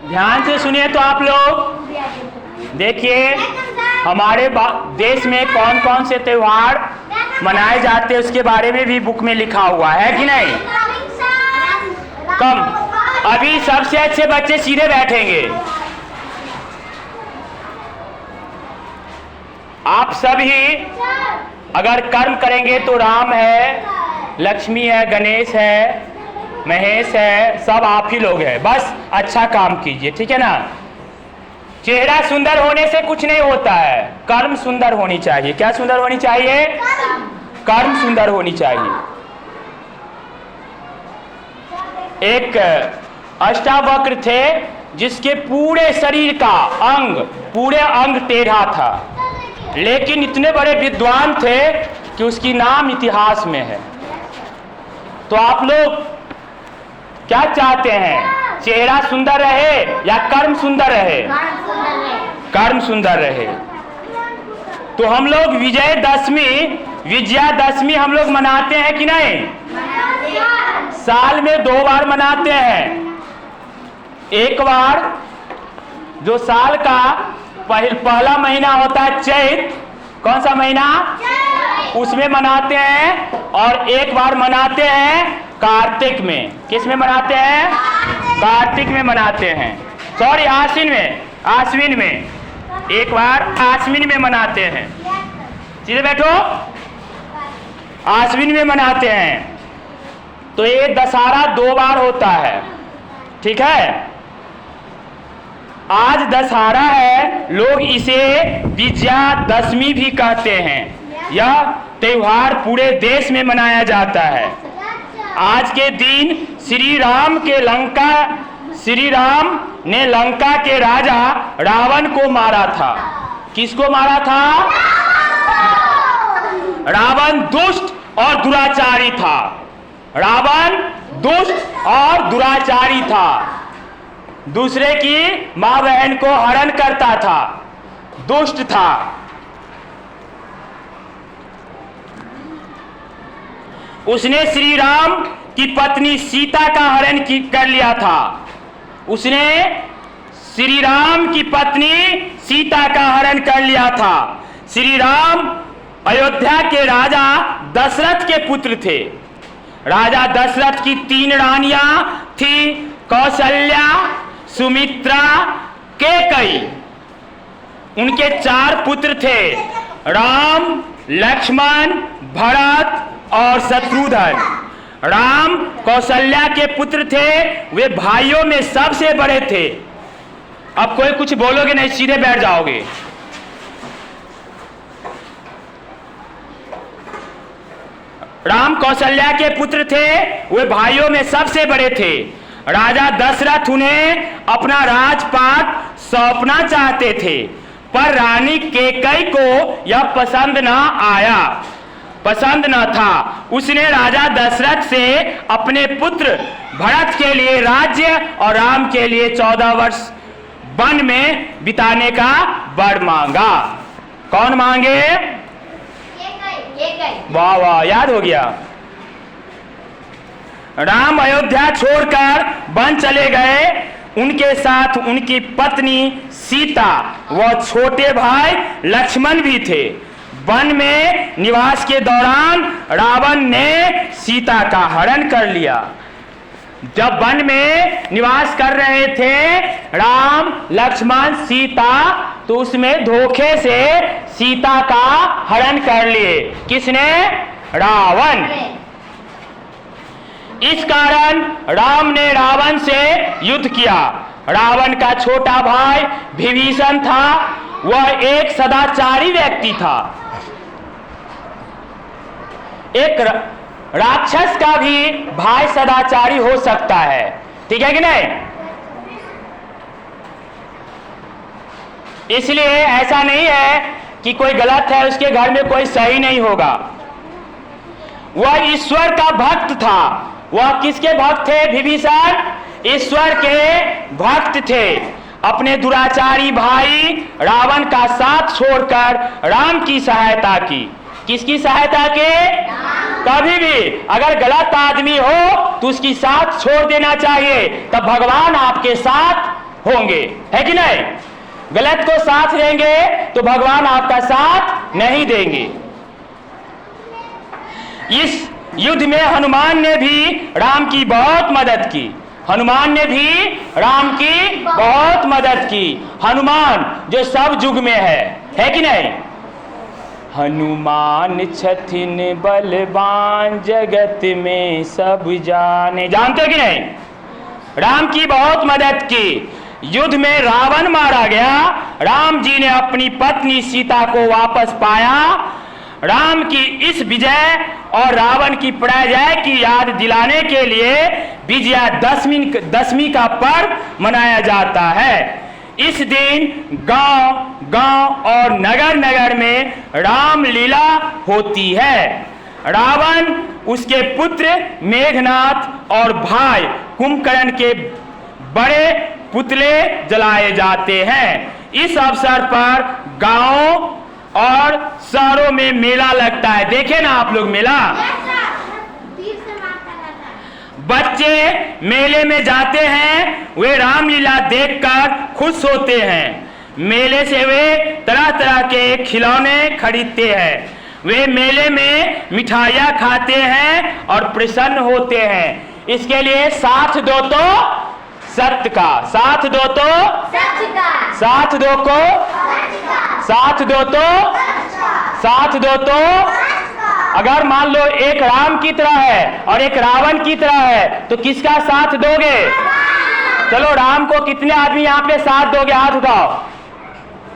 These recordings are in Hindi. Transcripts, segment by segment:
ध्यान से सुनिए तो आप लोग देखिए, हमारे देश में कौन कौन से त्योहार मनाए जाते हैं उसके बारे में भी बुक में लिखा हुआ है कि नहीं। कम अभी सबसे अच्छे बच्चे सीधे बैठेंगे। आप सभी अगर कर्म करेंगे तो राम है, लक्ष्मी है, गणेश है, महेश है, सब आप ही लोग हैं। बस अच्छा काम कीजिए, ठीक है ना। चेहरा सुंदर होने से कुछ नहीं होता है, कर्म सुंदर होनी चाहिए। क्या सुंदर होनी चाहिए? कर्म सुंदर होनी चाहिए। एक अष्टावक्र थे जिसके पूरे शरीर का पूरे अंग टेढ़ा था, लेकिन इतने बड़े विद्वान थे कि उसकी नाम इतिहास में है। तो आप लोग क्या चाहते हैं, चेहरा सुंदर रहे या कर्म सुंदर रहे? कर्म सुंदर रहे। तो हम लोग विजयादशमी हम लोग मनाते हैं कि नहीं? साल में 2 बार मनाते हैं। एक बार जो साल का पहला महीना होता है चैत, कौन सा महीना? उसमें मनाते हैं। और एक बार मनाते हैं कार्तिक में। किस में मनाते हैं? कार्तिक में मनाते हैं। सॉरी, आश्विन में एक बार आश्विन में मनाते हैं। सीधे बैठो। आश्विन में मनाते हैं। तो ये दशहरा 2 बार होता है, ठीक है। आज दशहरा है, लोग इसे विजयादशमी भी कहते हैं। यह त्योहार पूरे देश में मनाया जाता है। आज के दिन श्री राम ने लंका के राजा रावण को मारा था। किसको मारा था? रावण दुष्ट और दुराचारी था। रावण दुष्ट और दुराचारी था। दूसरे की मां बहन को हरण करता था, दुष्ट था। उसने श्री राम की पत्नी सीता का हरण कर लिया था। उसने श्री राम की पत्नी सीता का हरण कर लिया था। श्री राम अयोध्या के राजा दशरथ के पुत्र थे। राजा दशरथ की 3 रानियां थी, कौशल्या, सुमित्रा, कैकेयी। उनके 4 पुत्र थे, राम, लक्ष्मण, भरत और शत्रुघ्न। राम कौशल्या के पुत्र थे, वे भाइयों में सबसे बड़े थे। अब कोई कुछ बोलोगे नहीं, सीधे बैठ जाओगे। राम कौशल्या के पुत्र थे, वे भाइयों में सबसे बड़े थे। राजा दशरथ उन्हें अपना राजपाट सौंपना चाहते थे, पर रानी कैकेयी को यह पसंद न था। उसने राजा दशरथ से अपने पुत्र भरत के लिए राज्य और राम के लिए 14 वर्ष वन में बिताने का वर मांगा। कौन मांगे? वाह वाह, याद हो गया। राम अयोध्या छोड़कर वन चले गए। उनके साथ उनकी पत्नी सीता व छोटे भाई लक्ष्मण भी थे। वन में निवास के दौरान रावण ने सीता का हरण कर लिया। जब वन में निवास कर रहे थे राम, लक्ष्मण, सीता, तो उसमें धोखे से सीता का हरण कर लिए। किसने? रावण। इस कारण राम ने रावण से युद्ध किया। रावण का छोटा भाई विभीषण था, वह एक सदाचारी व्यक्ति था। एक राक्षस का भी भाई सदाचारी हो सकता है, ठीक है कि नहीं? इसलिए ऐसा नहीं है कि कोई गलत है, उसके घर में कोई सही नहीं होगा। वह ईश्वर का भक्त था। वह किसके भक्त थे? विभीषण ईश्वर के भक्त थे। अपने दुराचारी भाई रावण का साथ छोड़कर राम की सहायता की। किसकी सहायता की? कभी भी अगर गलत आदमी हो तो उसकी साथ छोड़ देना चाहिए, तब भगवान आपके साथ होंगे, है कि नहीं? गलत को साथ देंगे तो भगवान आपका साथ नहीं देंगे। इस युद्ध में हनुमान ने भी राम की बहुत मदद की। हनुमान ने भी राम की बहुत मदद की। हनुमान जो सब युग में है कि नहीं? हनुमान छथिन बलवान जगत में सब जाने। जानते हो कि नहीं? राम की बहुत मदद की। युद्ध में रावण मारा गया, राम जी ने अपनी पत्नी सीता को वापस पाया। राम की इस विजय और रावण की पराजय की याद दिलाने के लिए विजयादशमी का पर्व मनाया जाता है। इस दिन गांव और नगर नगर में रामलीला होती है। रावण, उसके पुत्र मेघनाथ और भाई कुंभकर्ण के बड़े पुतले जलाए जाते हैं। इस अवसर पर गांवों और शहरों में मेला लगता है। देखे ना आप लोग मेला? बच्चे मेले में जाते हैं, वे रामलीला देखकर खुश होते हैं। मेले से वे तरह तरह के खिलौने खरीदते हैं। वे मेले में मिठाइयाँ खाते हैं और प्रसन्न होते हैं। इसके लिए साथ दो तो सत्य का, साथ दो तो सत्य का, साथ दो को साथ दो तो साथ दो तो। अगर मान लो एक राम की तरह है और एक रावण की तरह है तो किसका साथ दोगे? चलो, राम को कितने आदमी यहाँ पे साथ दोगे? हाथ उठाओ,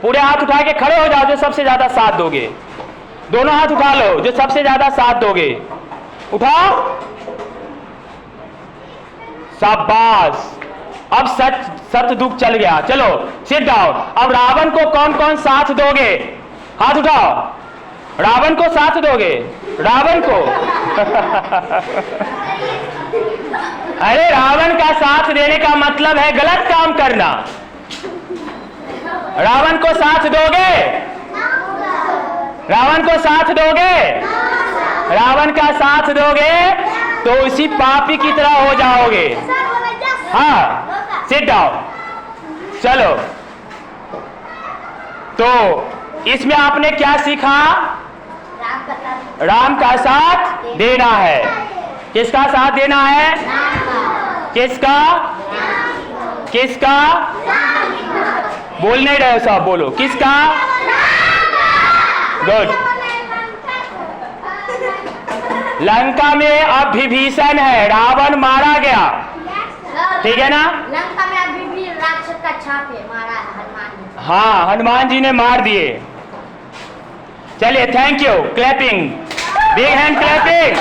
पूरे हाथ उठा के खड़े हो जाओ जो सबसे ज्यादा साथ दोगे। दोनों हाथ उठा लो जो सबसे ज्यादा साथ दोगे। उठाओ, शाबाश। अब सत्य दुख चल गया। चलो सिट डाउन। अब रावण को कौन कौन साथ दोगे? हाथ उठाओ। रावण को साथ दोगे? रावण को अरे, रावण का साथ देने का मतलब है गलत काम करना। रावण को साथ दोगे? रावण को साथ दोगे? रावण का साथ दोगे तो उसी पापी की तरह हो जाओगे। हाँ, सिट डाउन। चलो, तो इसमें आपने क्या सीखा? राम का साथ देना है। किसका साथ देना है? किसका? किसका? बोल नहीं रहे हो सब, बोलो किसका? गुड। लंका में अब विभीषण है, रावण मारा गया, ठीक है ना? लंका में अभी भी राक्षस का छाप है, मारा है हनुमान जी। हाँ, हनुमान जी ने मार दिए। चलिए, thank you. Clapping, big hand clapping.